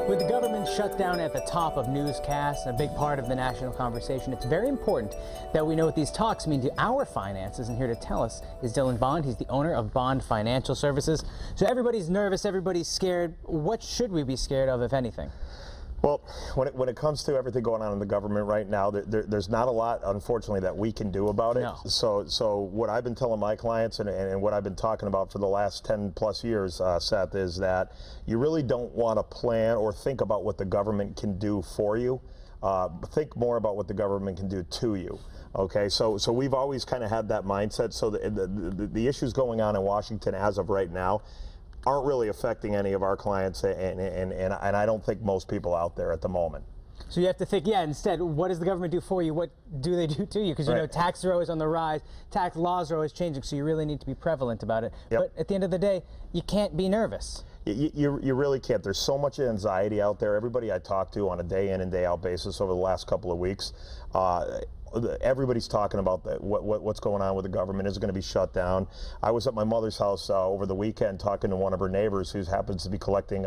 With the government shutdown at the top of newscasts and a big part of the national conversation, it's very important that we know what these talks mean to our finances. And here to tell us is Dylan Bond. He's the owner of Bond Financial Services. So everybody's nervous, everybody's scared. What should we be scared of, if anything? Well, when it comes to everything going on in the government right now, there's not a lot, unfortunately, that we can do about it. No. So what I've been telling my clients and what I've been talking about for the last 10 plus years, Seth, is that you really don't want to plan or think about what the government can do for you. Think more about what the government can do to you. Okay, so we've always kind of had that mindset. So the issues going on in Washington as of right now aren't really affecting any of our clients, and I don't think most people out there at the moment. So you have to think, instead, what does the government do for you? What do they do to you? Because, you know, taxes are always on the rise, tax laws are always changing, so you really need to be prevalent about it. Yep. But at the end of the day, you can't be nervous. You really can't. There's so much anxiety out there. Everybody I talk to on a day in and day out basis over the last couple of weeks, everybody's talking about what's going on with the government. Is it going to be shut down? I was at my mother's house over the weekend talking to one of her neighbors who happens to be collecting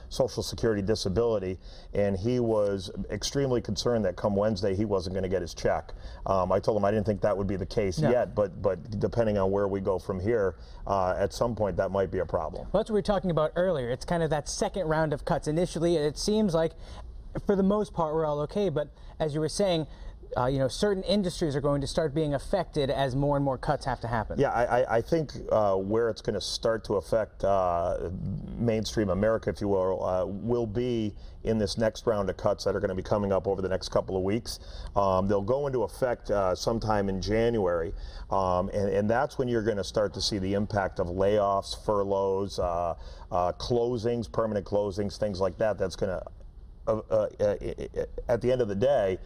Social Security disability, and he was extremely concerned that come Wednesday he wasn't going to get his check. I told him I didn't think that would be the case yet, but depending on where we go from here, at some point that might be a problem. Well, that's what we were talking about earlier. It's kind of that second round of cuts. Initially, it seems like for the most part we're all okay, but as you were saying, you know, certain industries are going to start being affected as more and more cuts have to happen. Yeah, I think where it's going to start to affect mainstream America, if you will be in this next round of cuts that are going to be coming up over the next couple of weeks. They'll go into effect sometime in January, and that's when you're going to start to see the impact of layoffs, furloughs, closings, permanent closings, things like that. That's going to, at the end of the day,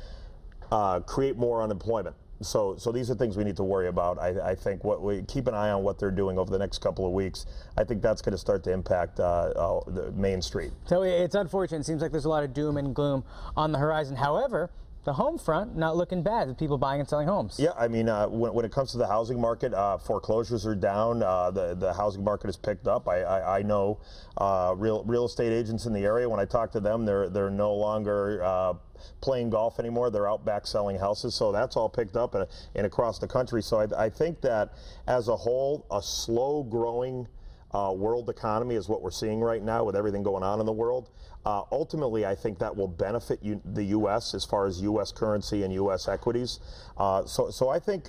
create more unemployment. So these are things we need to worry about. I think what we keep an eye on what they're doing over the next couple of weeks. I think that's going to start to impact the Main Street. So it's unfortunate. It seems like there's a lot of doom and gloom on the horizon. However, the home front not looking bad with people buying and selling homes. Yeah, I mean, when it comes to the housing market, foreclosures are down. The housing market has picked up. I know real estate agents in the area. When I talk to them, they're no longer playing golf anymore. They're out back selling houses. So that's all picked up and across the country. So I think that as a whole, a slow growing world economy is what we're seeing right now with everything going on in the world. Ultimately, I think that will benefit the U.S. as far as U.S. currency and U.S. equities. So I think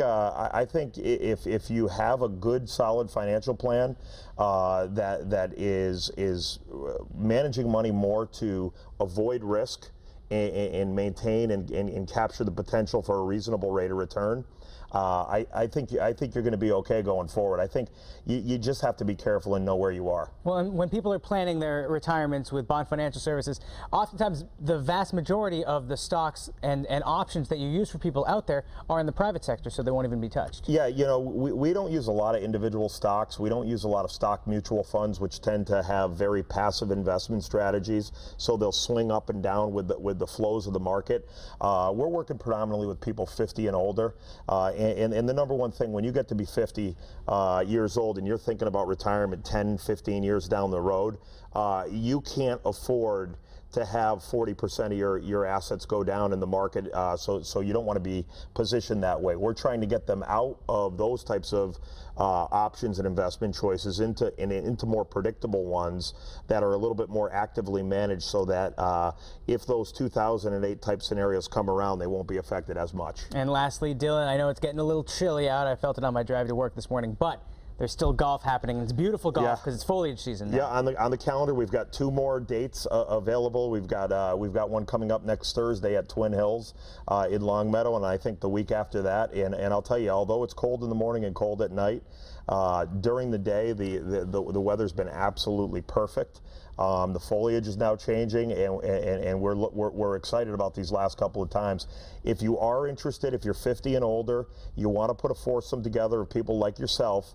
if you have a good, solid financial plan that is managing money more to avoid risk and maintain and capture the potential for a reasonable rate of return, I think you're going to be okay going forward. I think you just have to be careful and know where you are. Well, and when people are planning their retirements with Bond Financial Services, oftentimes the vast majority of the stocks and options that you use for people out there are in the private sector, so they won't even be touched. Yeah, you know, we don't use a lot of individual stocks. We don't use a lot of stock mutual funds, which tend to have very passive investment strategies, so they'll swing up and down with the flows of the market. We're working predominantly with people 50 and older. And the number one thing, when you get to be 50 years old and you're thinking about retirement 10, 15 years down the road, you can't afford to have 40% of your assets go down in the market, so you don't want to be positioned that way. We're trying to get them out of those types of options and investment choices into more predictable ones that are a little bit more actively managed, so that if those 2008 type scenarios come around, they won't be affected as much. And lastly, Dylan, I know it's getting a little chilly out. I felt it on my drive to work this morning, but there's still golf happening. It's beautiful golf because it's foliage season now. Yeah, on the calendar we've got 2 more dates available. We've got one coming up next Thursday at Twin Hills in Longmeadow, and I think the week after that. And I'll tell you, although it's cold in the morning and cold at night, during the day the weather's been absolutely perfect. The foliage is now changing, and we're excited about these last couple of times. If you are interested, if you're 50 and older, you want to put a foursome together of people like yourself,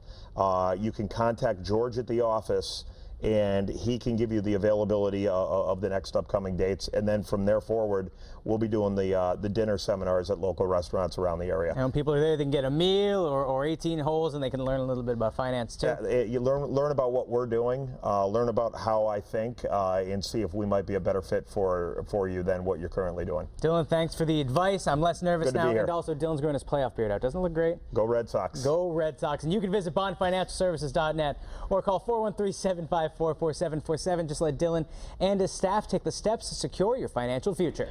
you can contact George at the office, and he can give you the availability of the next upcoming dates. And then from there forward, we'll be doing the dinner seminars at local restaurants around the area. And when people are there, they can get a meal or 18 holes, and they can learn a little bit about finance too. You learn about what we're doing, learn about how I think, and see if we might be a better fit for you than what you're currently doing. Dylan, thanks for the advice. I'm less nervous now, and also Dylan's growing his playoff beard out. Doesn't it look great? Go Red Sox. Go Red Sox. And you can visit bondfinancialservices.net or call 413-754-4747. Just let Dylan and his staff take the steps to secure your financial future.